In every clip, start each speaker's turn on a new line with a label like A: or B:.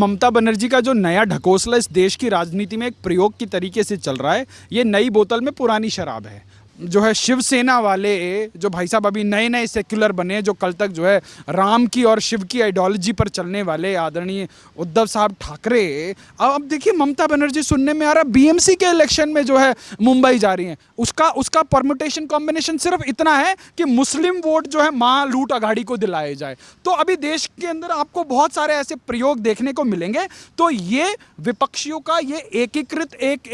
A: ममता बनर्जी का जो नया ढकोसला इस देश की राजनीति में एक प्रयोग की तरीके से चल रहा है, ये नई बोतल में पुरानी शराब है। जो है शिवसेना वाले जो भाई साहब अभी नए नए सेक्युलर बने, जो कल तक जो है राम की और शिव की आइडियोलॉजी पर चलने वाले आदरणीय उद्धव साहब ठाकरे, अब देखिए ममता बनर्जी सुनने में आ रहा बीएमसी के इलेक्शन में जो है मुंबई जा रही हैं। उसका परमुटेशन कॉम्बिनेशन सिर्फ इतना है कि मुस्लिम वोट जो है मां लूट अघाड़ी को दिलाए जाए। तो अभी देश के अंदर आपको बहुत सारे ऐसे प्रयोग देखने को मिलेंगे। तो ये विपक्षियों का ये एकीकृत एक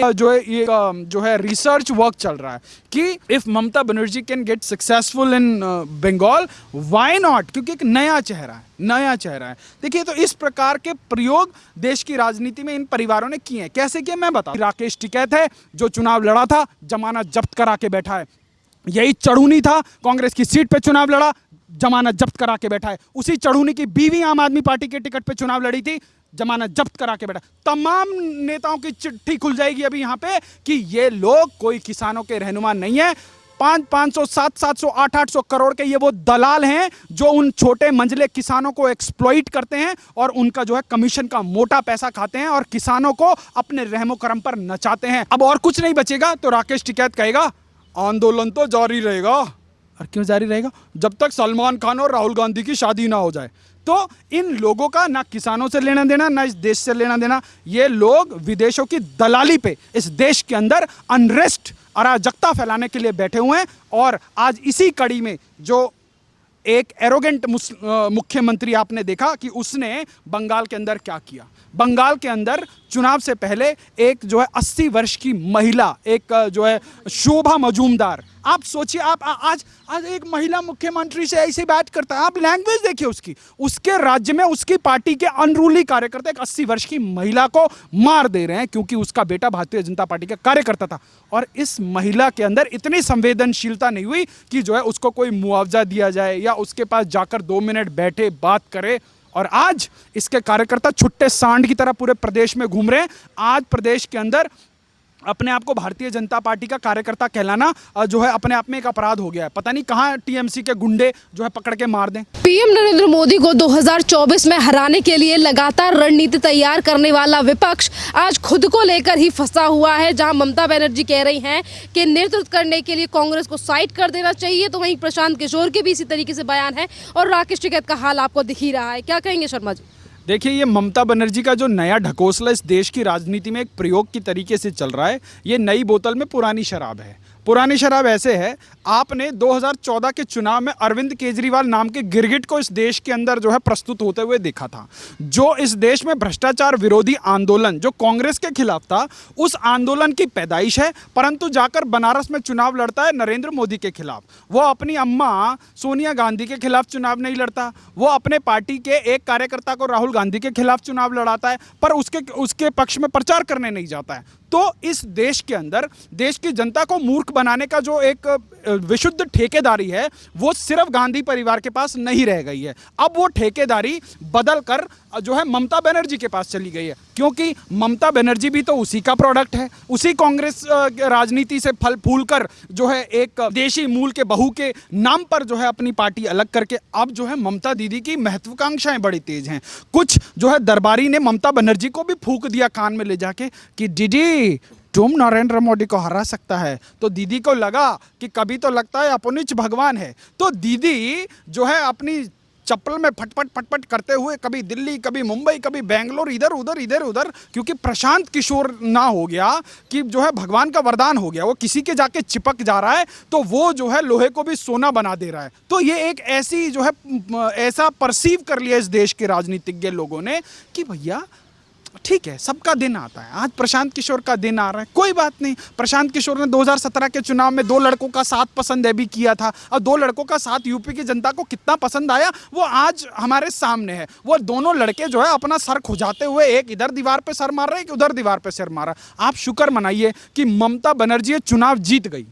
A: जो है रिसर्च वर्क चल रहा है कि if Mamata Banerjee can get successful in Bengal, why not, क्योंकि एक नया चेहरा है। देखिए, तो इस प्रकार के प्रयोग देश की राजनीति में इन परिवारों ने किए हैं। कैसे किए मैं बताऊं। राकेश टिकैत है जो चुनाव लड़ा था, जमानत जब्त करा के बैठा है। यही चढ़ूनी था, कांग्रेस की सीट पे चुनाव लड़ा, जमानत जब्त करा के बैठा है। उसी चढ़ूनी की बीवी आम आदमी पार्टी के टिकट पे चुनाव लड़ी थी, जमानत जब्त करा के बैठा। तमाम नेताओं की चिट्ठी खुल जाएगी अभी यहां पे कि ये लोग कोई किसानों के रहनुमा नहीं है। 500, 700, 800 करोड़ के ये वो दलाल हैं जो उन छोटे मंझले किसानों को एक्सप्लॉइट करते हैं और उनका जो है कमीशन का मोटा पैसा खाते हैं और किसानों को अपने रहमो करम पर नचाते हैं। अब और कुछ नहीं बचेगा तो राकेश टिकैत कहेगा आंदोलन तो जारी रहेगा। और क्यों जारी रहेगा? जब तक सलमान खान और राहुल गांधी की शादी ना हो जाए। तो इन लोगों का ना किसानों से लेना देना, ना इस देश से लेना देना। ये लोग विदेशों की दलाली पे इस देश के अंदर अनरेस्ट, अराजकता फैलाने के लिए बैठे हुए हैं। और आज इसी कड़ी में जो एक एरोगेंट मुख्यमंत्री आपने देखा कि उसने बंगाल के अंदर क्या किया। बंगाल के अंदर चुनाव से पहले एक जो है 80 वर्ष की महिला, एक जो है शोभा मजूमदार, आप सोचिए, आप आज एक महिला मुख्यमंत्री से ऐसी बात करता है। आप लैंग्वेज देखिए उसके राज्य में उसकी पार्टी के अनरूली कार्यकर्ता एक 80 वर्ष की महिला को मार दे रहे हैं क्योंकि उसका बेटा भारतीय जनता पार्टी का कार्यकर्ता था। और इस महिला के अंदर इतनी संवेदनशीलता नहीं हुई कि जो है उसको कोई मुआवजा दिया जाए या उसके पास जाकर 2 मिनट बैठे बात करे। और आज इसके कार्यकर्ता छुट्टे सांड की तरह पूरे प्रदेश में घूम रहे हैं। आज प्रदेश के अंदर अपने आप को भारतीय जनता पार्टी का कार्यकर्ता कहलाना जो है अपने आप में एक अपराध हो गया है। पता नहीं कहां टीएमसी के गुंडे जो है पकड़ के मार दें।
B: पीएम नरेंद्र मोदी को 2024 में हराने के लिए लगातार रणनीति तैयार करने वाला विपक्ष आज खुद को लेकर ही फंसा हुआ है। जहां ममता बनर्जी कह रही हैं कि नेतृत्व करने के लिए कांग्रेस को साइड कर देना चाहिए, तो वहीं प्रशांत किशोर के भी इसी तरीके से बयान है और राकेश टिकैत का हाल आपको दिख ही रहा है। क्या कहेंगे शर्मा जी?
A: देखिए, ये ममता बनर्जी का जो नया ढकोसला इस देश की राजनीति में एक प्रयोग की तरीके से चल रहा है, ये नई बोतल में पुरानी शराब है। पुरानी शराब ऐसे है, आपने 2014 के चुनाव में अरविंद केजरीवाल नाम के गिरगिट को इस देश के अंदर जो है प्रस्तुत होते हुए देखा था। जो इस देश में भ्रष्टाचार विरोधी आंदोलन जो कांग्रेस के खिलाफ था, उस आंदोलन की पैदाइश है। परंतु जाकर बनारस में चुनाव लड़ता है नरेंद्र मोदी के खिलाफ। वो अपनी अम्मा सोनिया गांधी के खिलाफ चुनाव नहीं लड़ता, वो अपने पार्टी के एक कार्यकर्ता को राहुल गांधी के खिलाफ चुनाव लड़ाता है, पर उसके पक्ष में प्रचार करने नहीं जाता है। तो इस देश के अंदर देश की जनता को मूर्ख बनाने का जो एक विशुद्ध ठेकेदारी है, वो सिर्फ गांधी परिवार के पास नहीं रह गई है। अब वो ठेकेदारी बदल कर जो है ममता बनर्जी के पास चली गई है, क्योंकि ममता बनर्जी भी तो उसी का प्रोडक्ट है। उसी कांग्रेस राजनीति से फल फूल कर जो है एक देशी मूल के बहू के नाम पर जो है अपनी पार्टी अलग करके अब जो है ममता दीदी की महत्वाकांक्षाएं बड़ी तेज हैं। कुछ जो है दरबारी ने ममता बनर्जी को भी फूंक दिया कान में ले जाके कि दीदी तुम नरेंद्र मोदी को हरा सकता है। तो दीदी को लगा कि कभी तो लगता है अपनिच भगवान है। तो दीदी जो है अपनी चप्पल में फटफट करते हुए कभी दिल्ली, कभी मुंबई, कभी बेंगलोर, इधर उधर, क्योंकि प्रशांत किशोर ना हो गया कि जो है भगवान का वरदान हो गया, वो किसी के जाके चिपक जा रहा है तो वो जो है लोहे को भी सोना बना दे रहा है। तो ये एक ऐसी जो है ऐसा परसीव कर लिया इस देश के राजनीतिज्ञ लोगों ने कि भैया ठीक है, सबका दिन आता है। आज प्रशांत किशोर का दिन आ रहा है, कोई बात नहीं। प्रशांत किशोर ने 2017 के चुनाव में 2 लड़कों का साथ पसंद है भी किया था, और 2 लड़कों का साथ यूपी की जनता को कितना पसंद आया वो आज हमारे सामने है। वो दोनों लड़के जो है अपना सर खुजाते हुए एक इधर दीवार पे सर मार रहे हैं, एक उधर दीवार पे सर मार रहा है। आप शुक्र मनाइए कि ममता बनर्जी चुनाव जीत गई।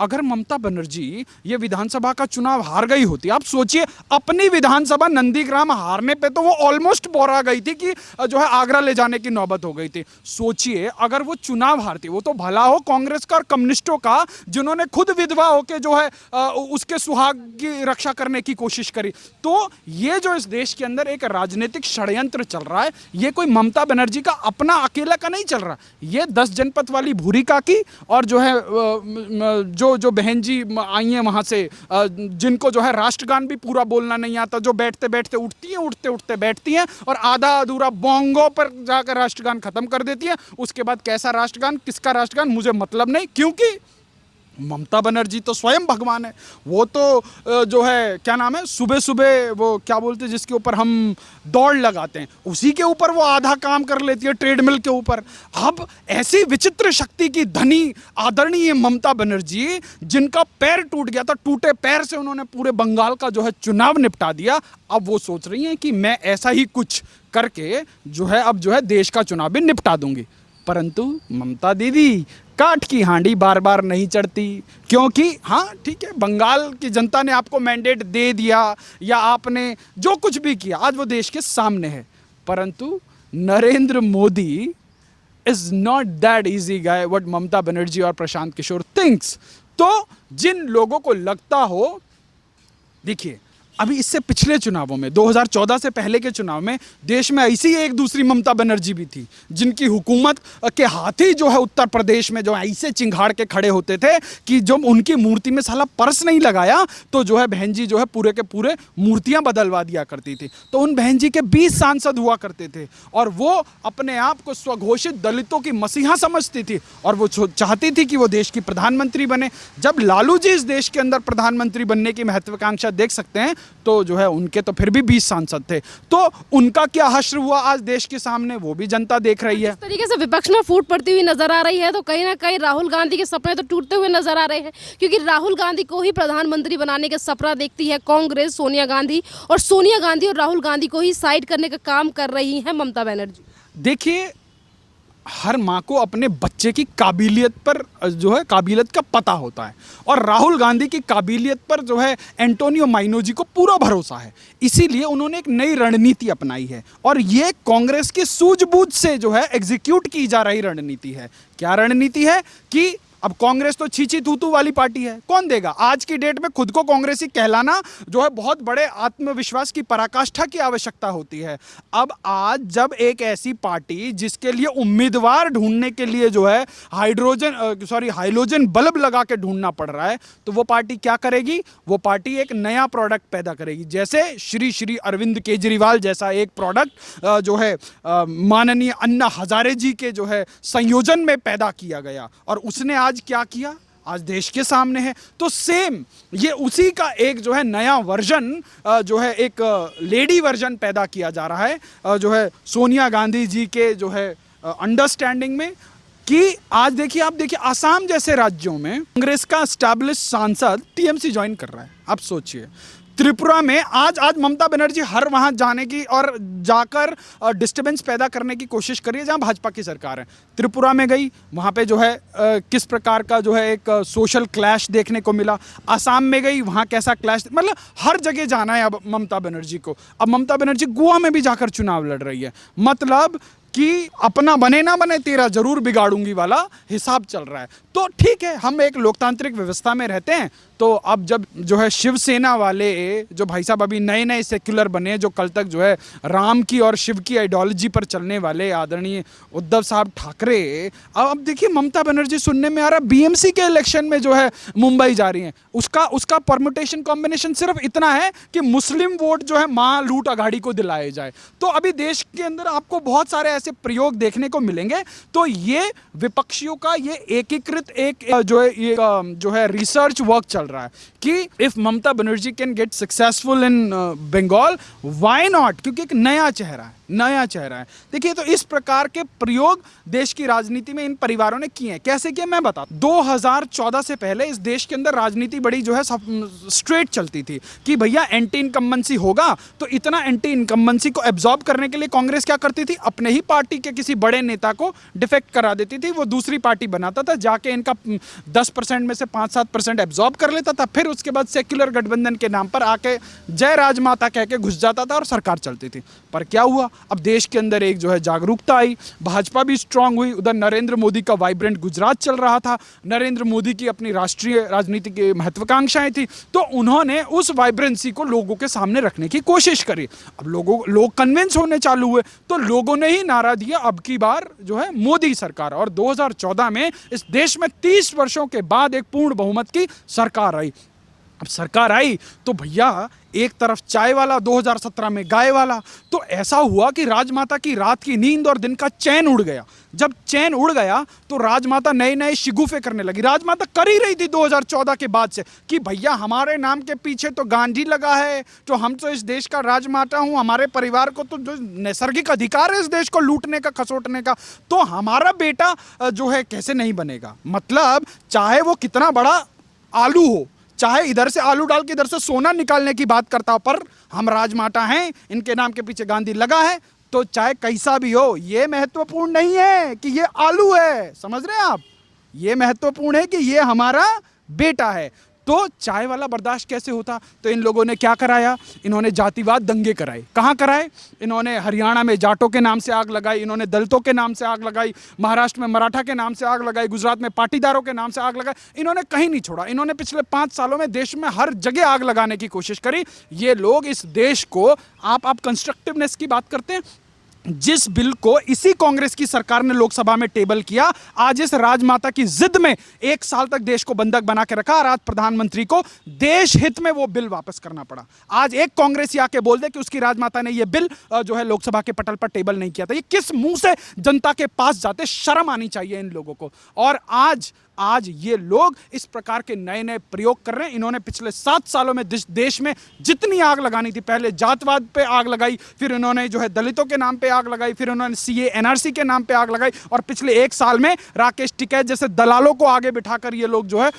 A: अगर ममता बनर्जी ये विधानसभा का चुनाव हार गई होती, आप सोचिए अपनी विधानसभा नंदीग्राम हारने पे तो वो ऑलमोस्ट बोरा गई थी कि जो है आगरा ले जाने की नौबत हो गई थी। सोचिए अगर वो चुनाव हारती, वो तो भला हो कांग्रेस का और कम्युनिस्टों का जिन्होंने खुद विधवा होकर जो है उसके सुहाग की रक्षा करने की कोशिश करी। तो ये जो इस देश के अंदर एक राजनीतिक षड्यंत्र चल रहा है, ये कोई ममता बनर्जी का अपना अकेला का नहीं चल रहा, ये 10 जनपद वाली भूरी काकी और जो है जो बहन जी आई हैं वहाँ से, जिनको जो है राष्ट्रगान भी पूरा बोलना नहीं आता, जो बैठते बैठते उठती हैं, उठते उठते बैठती हैं और आधा अधूरा बोंगो पर जाकर राष्ट्रगान खत्म कर देती हैं। उसके बाद कैसा राष्ट्रगान, किसका राष्ट्रगान, मुझे मतलब नहीं, क्योंकि ममता बनर्जी तो स्वयं भगवान है। वो तो जो है क्या नाम है, सुबह सुबह वो क्या बोलते हैं जिसके ऊपर हम दौड़ लगाते हैं, उसी के ऊपर वो आधा काम कर लेती है, ट्रेडमिल के ऊपर। अब ऐसी विचित्र शक्ति की धनी आदरणीय ममता बनर्जी, जिनका पैर टूट गया था, टूटे पैर से उन्होंने पूरे बंगाल का जो है चुनाव निपटा दिया। अब वो सोच रही हैं कि मैं ऐसा ही कुछ करके जो है अब जो है देश का चुनाव भी निपटा दूंगी। परंतु ममता दीदी काठ की हांडी बार बार नहीं चढ़ती, क्योंकि हाँ ठीक है, बंगाल की जनता ने आपको मैंडेट दे दिया या आपने जो कुछ भी किया, आज वो देश के सामने है। परंतु Narendra Modi is not that easy guy what Mamata Banerjee और प्रशांत किशोर थिंक्स। तो जिन लोगों को लगता हो, देखिए अभी इससे पिछले चुनावों में 2014 से पहले के चुनाव में देश में ऐसी एक दूसरी ममता बनर्जी भी थी, जिनकी हुकूमत के हाथी जो है उत्तर प्रदेश में जो ऐसे चिंगाड़ के खड़े होते थे कि जब उनकी मूर्ति में साला पर्स नहीं लगाया तो जो है बहन जी जो है पूरे के पूरे मूर्तियां बदलवा दिया करती थी। तो उन बहन जी के 20 सांसद हुआ करते थे और वो अपने आप को स्वघोषित दलितों की मसीहा समझती थी और वो चाहती थी कि वो देश की प्रधानमंत्री बने। जब लालू जी इस देश के अंदर प्रधानमंत्री बनने की महत्वाकांक्षा देख सकते हैं, तो जो है उनके तो फिर भी 20 सांसद थे, तो उनका क्या हश्र हुआ आज देश के सामने, वो भी जनता देख रही है।
B: इस तरीके से विपक्ष में फूट पड़ती हुई नजर आ रही है, तो कहीं ना कहीं राहुल गांधी के सपने तो टूटते हुए नजर आ रहे हैं, क्योंकि राहुल गांधी को ही प्रधानमंत्री बनाने का सपना देखती है कांग्रेस, सोनिया गांधी, और सोनिया गांधी और राहुल गांधी को ही साइड करने का काम कर रही है ममता बनर्जी।
A: देखिए हर माँ को अपने बच्चे की काबिलियत पर जो है काबिलियत का पता होता है, और राहुल गांधी की काबिलियत पर जो है एंटोनियो माइनो को पूरा भरोसा है। इसीलिए उन्होंने एक नई रणनीति अपनाई है और ये कांग्रेस की सूझबूझ से जो है एग्जीक्यूट की जा रही रणनीति है। क्या रणनीति है कि अब कांग्रेस तो छीची तूतू वाली पार्टी है, कौन देगा। आज की डेट में खुद को कांग्रेसी कहलाना जो है बहुत बड़े आत्मविश्वास की पराकाष्ठा की आवश्यकता होती है। अब आज जब एक ऐसी पार्टी जिसके लिए उम्मीदवार ढूंढने के लिए जो है हाइड्रोजन बल्ब लगा के ढूंढना पड़ रहा है, तो वो पार्टी क्या करेगी, वो पार्टी एक नया प्रोडक्ट पैदा करेगी। जैसे श्री अरविंद केजरीवाल जैसा एक प्रोडक्ट जो है माननीय अन्ना हजारे जी के जो है संयोजन में पैदा किया गया, और उसने आज क्या किया, आज देश के सामने है। तो सेम ये उसी का एक जो है नया वर्जन जो है एक लेडी वर्जन पैदा किया जा रहा है जो है सोनिया गांधी जी के जो है अंडरस्टैंडिंग में, कि आज देखिए आप देखिए आसाम जैसे राज्यों में कांग्रेस का एस्टैब्लिश सांसद टीएमसी ज्वाइन कर रहा है। आप सोचिए त्रिपुरा में आज ममता बनर्जी हर वहां जाने की और जाकर डिस्टर्बेंस पैदा करने की कोशिश करी है जहां भाजपा की सरकार है। त्रिपुरा में गई, वहां पे जो है किस प्रकार का जो है एक सोशल क्लैश देखने को मिला। आसाम में गई, वहां कैसा क्लैश, मतलब हर जगह जाना है अब ममता बनर्जी को। अब ममता बनर्जी गोवा में भी जाकर चुनाव लड़ रही है, मतलब कि अपना बने ना बने तेरा जरूर बिगाड़ूंगी वाला हिसाब चल रहा है। तो ठीक है, हम एक लोकतांत्रिक व्यवस्था में रहते हैं, तो अब जब जो है शिवसेना वाले जो भाई साहब अभी नए नए सेक्युलर बने, जो कल तक जो है राम की और शिव की आइडियोलॉजी पर चलने वाले आदरणीय उद्धव साहब ठाकरे, अब देखिए ममता बनर्जी सुनने में आ रहा है बीएमसी के इलेक्शन में जो है मुंबई जा रही हैं। उसका परमुटेशन कॉम्बिनेशन सिर्फ इतना है कि मुस्लिम वोट जो है माँ लूट अघाड़ी को दिलाए जाए। तो अभी देश के अंदर आपको बहुत सारे ऐसे प्रयोग देखने को मिलेंगे। तो ये विपक्षियों का ये एकीकृत एक जो है रिसर्च वर्क चल रहा है कि if Mamata Banerjee can get successful in Bengal, why not, क्योंकि एक नया चेहरा है, नया चेहरा है। देखिए, तो इस प्रकार के प्रयोग देश की राजनीति में इन परिवारों ने किए हैं। कैसे किए मैं बता, 2014 से पहले इस देश के अंदर राजनीति बड़ी जो है स्ट्रेट चलती थी कि भैया एंटी इनकम्बेंसी होगा, तो इतना एंटी इनकम्बेंसी को एब्जॉर्ब करने के लिए कांग्रेस क्या करती थी, अपने ही पार्टी के किसी बड़े नेता को डिफेक्ट करा देती थी, वो दूसरी पार्टी बनाता था, जाके इनका 10% में से 5-7% एब्जॉर्ब कर लेता था, फिर उसके बाद सेक्युलर गठबंधन के नाम पर आके जय राजमाता कह के घुस जाता था और सरकार चलती थी। पर क्या हुआ, अब देश के अंदर एक जो है जागरूकता आई, भाजपा भी स्ट्रांग हुई, उधर नरेंद्र मोदी का वाइब्रेंट गुजरात चल रहा था, नरेंद्र मोदी की अपनी राष्ट्रीय राजनीति की महत्वाकांक्षाएं थी, तो उन्होंने उस वाइब्रेंसी को लोगों के सामने रखने की कोशिश करी। अब लोग कन्विंस होने चालू हुए, तो लोगों ने ही नारा दिया अब की बार जो है मोदी सरकार, और 2014 में इस देश में 30 वर्षों के बाद एक पूर्ण बहुमत की सरकार आई। अब सरकार आई तो भैया एक तरफ चाय वाला, 2017 में गाय वाला, तो ऐसा हुआ कि राजमाता की रात की नींद और दिन का चैन उड़ गया। जब चैन उड़ गया तो राजमाता नए नए शिगुफे करने लगी। राजमाता कर ही रही थी 2014 के बाद से कि भैया हमारे नाम के पीछे तो गांधी लगा है, तो हम तो इस देश का राजमाता हूं, हमारे परिवार को तो जो नैसर्गिक अधिकार है इस देश को लूटने का, खसोटने का, तो हमारा बेटा जो है कैसे नहीं बनेगा। मतलब चाहे वो कितना बड़ा आलू हो, चाहे इधर से आलू डाल के इधर से सोना निकालने की बात करता हो, पर हम राजमाता हैं, इनके नाम के पीछे गांधी लगा है, तो चाहे कैसा भी हो, ये महत्वपूर्ण नहीं है कि ये आलू है, समझ रहे हैं आप, ये महत्वपूर्ण है कि ये हमारा बेटा है। तो चाय वाला बर्दाश्त कैसे होता, तो इन लोगों ने क्या कराया, इन्होंने जातिवाद दंगे कराए। कहाँ कराए, इन्होंने हरियाणा में जाटों के नाम से आग लगाई, इन्होंने दलितों के नाम से आग लगाई, महाराष्ट्र में मराठा के नाम से आग लगाई, गुजरात में पाटीदारों के नाम से आग लगाई, इन्होंने कहीं नहीं छोड़ा। इन्होंने पिछले 5 सालों में देश में हर जगह आग लगाने की कोशिश करी। ये लोग इस देश को, आप कंस्ट्रक्टिवनेस की बात करते हैं, जिस बिल को इसी कांग्रेस की सरकार ने लोकसभा में टेबल किया, आज इस राजमाता की जिद में 1 साल तक देश को बंधक बना के रखा, और आज प्रधानमंत्री को देश हित में वो बिल वापस करना पड़ा। आज एक कांग्रेसी आके बोल दे कि उसकी राजमाता ने ये बिल जो है लोकसभा के पटल पर टेबल नहीं किया था, ये किस मुंह से जनता के पास जाते, शर्म आनी चाहिए इन लोगों को। और आज ये लोग इस प्रकार के नए नए प्रयोग कर रहे हैं। इन्होंने पिछले 7 सालों में देश में जितनी आग लगानी थी, पहले जातवाद पे आग लगाई, फिर इन्होंने जो है दलितों के नाम पे आग लगाई, फिर उन्होंने सीए एनआरसी के नाम पे आग लगाई, और पिछले 1 साल में राकेश टिकैत जैसे दलालों को आगे बिठाकर ये लोग जो है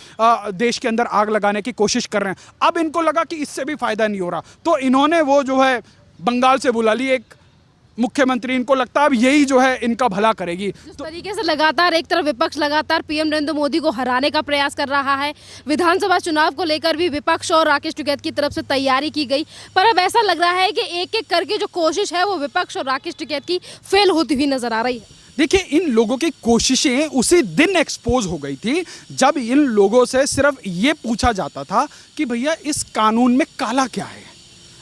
A: देश के अंदर आग लगाने की कोशिश कर रहे हैं। अब इनको लगा कि इससे भी फायदा नहीं हो रहा, तो इन्होंने वो जो है बंगाल से बुला ली एक मुख्यमंत्री, इनको लगता है अब यही जो है इनका भला करेगी।
B: जिस तरीके से लगातार एक तरफ विपक्ष लगातार पीएम नरेंद्र मोदी को हराने का प्रयास कर रहा है, विधानसभा चुनाव को लेकर भी विपक्ष और राकेश टिकैत की तरफ से तैयारी की गई, पर अब ऐसा लग रहा है कि एक एक करके जो कोशिश है वो विपक्ष और राकेश टिकैत की फेल होती हुई नजर आ रही है।
A: देखिए, इन लोगों की कोशिशें उसी दिन एक्सपोज हो गई थी जब इन लोगों से सिर्फ ये पूछा जाता था कि भैया इस कानून में काला क्या है।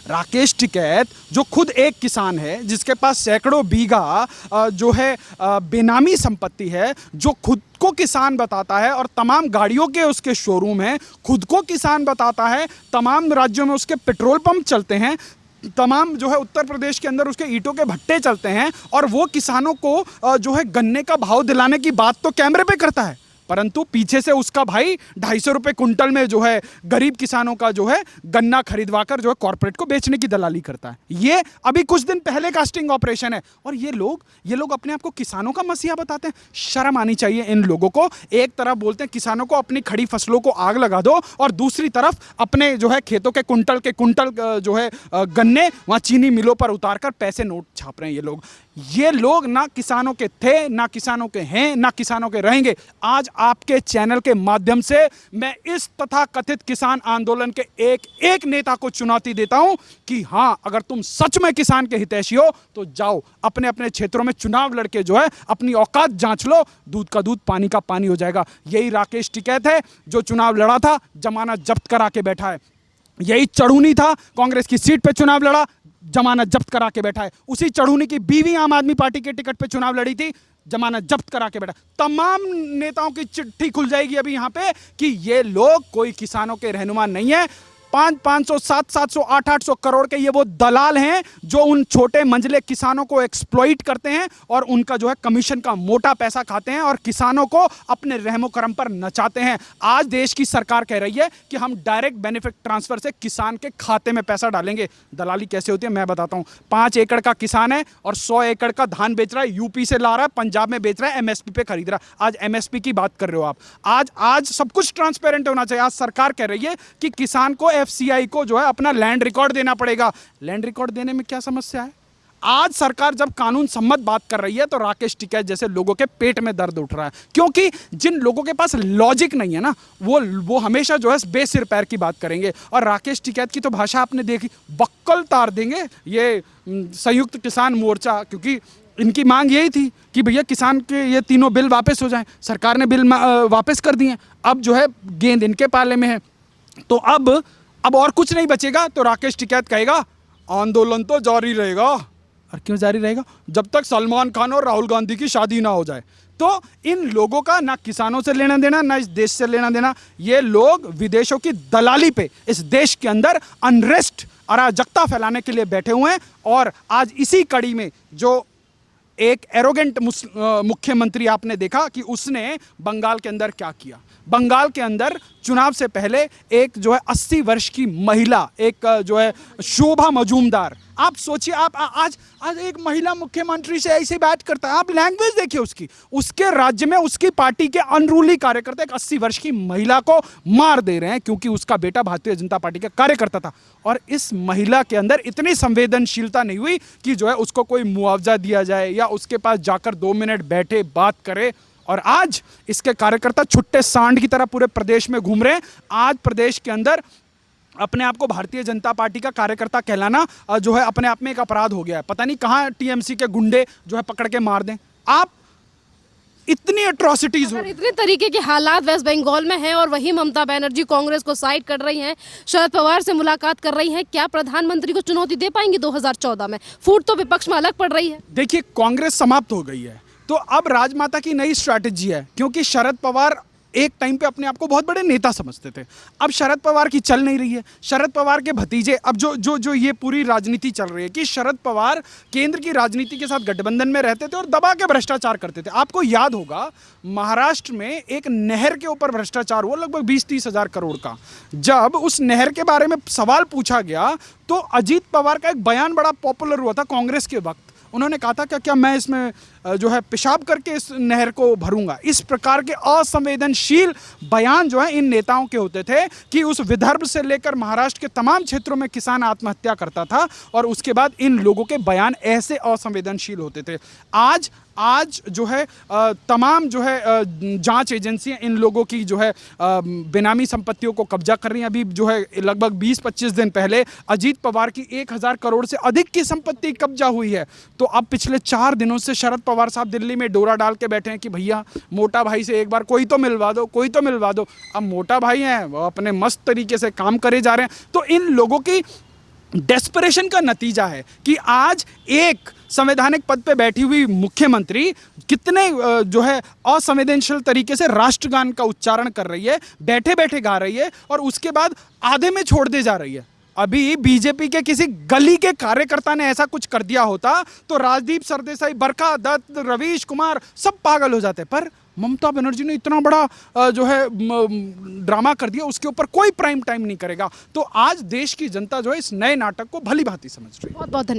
A: राकेश टिकैत जो खुद एक किसान है, जिसके पास सैकड़ों बीघा जो है बेनामी संपत्ति है, जो खुद को किसान बताता है और तमाम गाड़ियों के उसके शोरूम हैं, खुद को किसान बताता है, तमाम राज्यों में उसके पेट्रोल पंप चलते हैं, तमाम जो है उत्तर प्रदेश के अंदर उसके ईंटों के भट्टे चलते हैं, और वो किसानों को जो है गन्ने का भाव दिलाने की बात तो कैमरे पे करता है, परंतु पीछे से उसका भाई 250 रुपये कुंटल में जो है गरीब किसानों का जो है गन्ना खरीदवा कर जो है कॉर्पोरेट को बेचने की दलाली करता है। ये अभी कुछ दिन पहले का स्टिंग ऑपरेशन है, और ये लोग अपने आप को किसानों का मसीहा बताते हैं। शर्म आनी चाहिए इन लोगों को। एक तरफ बोलते हैं किसानों को अपनी खड़ी फसलों को आग लगा दो, और दूसरी तरफ अपने जो है खेतों के कुंटल जो है गन्ने वहाँ चीनी मिलों पर उतार कर पैसे नोट छाप रहे हैं ये लोग ना किसानों के थे, ना किसानों के हैं, ना किसानों के रहेंगे। आज आपके चैनल के माध्यम से मैं इस तथाकथित किसान आंदोलन के एक नेता को चुनौती देता हूं कि हां, अगर तुम सच में किसान के हितैषी हो तो जाओ अपने अपने क्षेत्रों में चुनाव लड़के जो है अपनी औकात जांच लो, दूध का दूध पानी का पानी हो जाएगा। यही राकेश टिकैत है जो चुनाव लड़ा था, जमानत जब्त करा के बैठा है। यही चढ़ूनी था, कांग्रेस की सीट पे चुनाव लड़ा, जमानत जब्त करा के बैठा है। उसी चढ़ूनी की बीवी आम आदमी पार्टी के टिकट पे चुनाव लड़ी थी, जमानत जब्त करा के बैठा। तमाम नेताओं की चिट्ठी खुल जाएगी अभी यहाँ पे कि ये लोग कोई किसानों के रहनुमा नहीं है। 500 700 800 करोड़ के ये वो दलाल हैं जो उन छोटे मंझले किसानों को एक्सप्लॉइट करते हैं और उनका जो है कमीशन का मोटा पैसा खाते हैं और किसानों को अपने रहमो करम पर नचाते हैं। आज देश की सरकार कह रही है कि हम डायरेक्ट बेनिफिट ट्रांसफर से किसान के खाते में पैसा डालेंगे। दलाली कैसे होती है मैं बताता हूं। 5 एकड़ का किसान है और 100 एकड़ का धान बेच रहा है, यूपी से ला रहा है, पंजाब में बेच रहा है, एमएसपी पे खरीद रहा है। आज एमएसपी की बात कर रहे हो आप। आज सब कुछ ट्रांसपेरेंट होना चाहिए। आज सरकार कह रही है कि किसान को एफसीआई को जो है अपना लैंड रिकॉर्ड देना पड़ेगा। लैंड रिकॉर्ड देने में क्या समस्या है? आज सरकार जब कानून सम्मत बात कर रही है तो राकेश टिकैत जैसे लोगों के पेट में दर्द उठ रहा है, क्योंकि जिन लोगों के पास लॉजिक नहीं है ना वो हमेशा जो है बेसिर पैर की बात करेंगे। और राकेश टिकैत की तो भाषा आपने देखी, बक्कल तार देंगे ये संयुक्त किसान मोर्चा, क्योंकि इनकी मांग यही थी कि भैया किसान के ये तीनों बिल वापस हो जाएं। सरकार ने बिल वापस कर दिए, अब जो है गेंद इनके पाले में है। तो अब और कुछ नहीं बचेगा तो राकेश टिकैत कहेगा आंदोलन तो जारी रहेगा। और क्यों जारी रहेगा? जब तक सलमान खान और राहुल गांधी की शादी ना हो जाए। तो इन लोगों का ना किसानों से लेना देना, ना इस देश से लेना देना। ये लोग विदेशों की दलाली पे इस देश के अंदर अनरेस्ट, अराजकता फैलाने के लिए बैठे हुए हैं। और आज इसी कड़ी में जो एक एरोगेंट मुख्यमंत्री आपने देखा कि उसने बंगाल के अंदर क्या किया। बंगाल के अंदर चुनाव से पहले एक जो है 80 वर्ष की महिला, एक जो है शोभा मजूमदार, आप सोचिए, आप आज एक महिला मुख्यमंत्री से ऐसे बात करता है। आप लैंग्वेज देखिए उसकी, उसके राज्य में उसकी पार्टी के अनरूली कार्यकर्ता एक 80 वर्ष की महिला को मार दे रहे हैं क्योंकि उसका बेटा भारतीय जनता पार्टी का कार्यकर्ता था। और इस महिला के अंदर इतनी संवेदनशीलता नहीं हुई कि जो है उसको कोई मुआवजा दिया जाए या उसके पास जाकर 2 मिनट बैठे बात करे। और आज इसके कार्यकर्ता छुट्टे सांड की तरह पूरे प्रदेश में घूम रहे हैं। आज प्रदेश के अंदर अपने आप को भारतीय जनता पार्टी का कार्यकर्ता कहलाना जो है अपने आप में एक अपराध हो गया है। पता नहीं कहाँ टीएमसी के गुंडे जो है पकड़ के मार दें। आप इतनी एट्रोसिटीज हो,
B: इतने तरीके के हालात वेस्ट बंगाल में हैं और वही ममता बनर्जी कांग्रेस को साइड कर रही हैं, शरद पवार से मुलाकात कर रही हैं। क्या प्रधानमंत्री को चुनौती दे पाएंगी 2014 में? फूट तो विपक्ष में अलग पड़ रही है।
A: देखिए, कांग्रेस समाप्त हो गई है तो अब राजमाता की नई स्ट्रैटेजी है, क्योंकि शरद पवार एक टाइम पे अपने आप को बहुत बड़े नेता समझते थे। अब शरद पवार की चल नहीं रही है। शरद पवार के भतीजे, अब जो ये पूरी राजनीति चल रही है कि शरद पवार केंद्र की राजनीति के साथ गठबंधन में रहते थे और दबा के भ्रष्टाचार करते थे। आपको याद होगा महाराष्ट्र में एक नहर के ऊपर भ्रष्टाचार हुआ लगभग 20-30 हजार करोड़ का। जब उस नहर के बारे में सवाल पूछा गया तो अजीत पवार का एक बयान बड़ा पॉपुलर हुआ था कांग्रेस के वक्त। उन्होंने कहा था क्या मैं इसमें जो है पेशाब करके इस नहर को भरूंगा। इस प्रकार के असंवेदनशील बयान जो है इन नेताओं के होते थे कि उस विदर्भ से लेकर महाराष्ट्र के तमाम क्षेत्रों में किसान आत्महत्या करता था और उसके बाद इन लोगों के बयान ऐसे असंवेदनशील होते थे। आज जो है तमाम जो है जांच एजेंसियां इन लोगों की जो है बेनामी संपत्तियों को कब्जा कर रही हैं। अभी जो है लगभग 20-25 दिन पहले अजीत पवार की 1000 करोड़ से अधिक की संपत्ति कब्जा हुई है। तो अब पिछले 4 दिनों से शरद पवार साहब दिल्ली में डोरा डाल के बैठे हैं कि भैया मोटा भाई से एक बार कोई तो मिलवा दो, कोई तो मिलवा दो। अब मोटा भाई हैं, वो अपने मस्त तरीके से काम करे जा रहे हैं। तो इन लोगों की डेस्परेशन का नतीजा है कि आज एक संवैधानिक पद पे बैठी हुई मुख्यमंत्री कितने जो है असंवेदनशील तरीके से राष्ट्रगान का उच्चारण कर रही है, बैठे बैठे गा रही है और उसके बाद आधे में छोड़ दे जा रही है। अभी बीजेपी के किसी गली के कार्यकर्ता ने ऐसा कुछ कर दिया होता तो राजदीप सरदेसाई, बरखा दत्त, रवीश कुमार सब पागल हो जाते। पर ममता बनर्जी ने इतना बड़ा जो है ड्रामा कर दिया, उसके ऊपर कोई प्राइम टाइम नहीं करेगा। तो आज देश की जनता जो है इस नए नाटक को भली भांति समझ रही है।
B: बहुत बहुत धन्यवाद।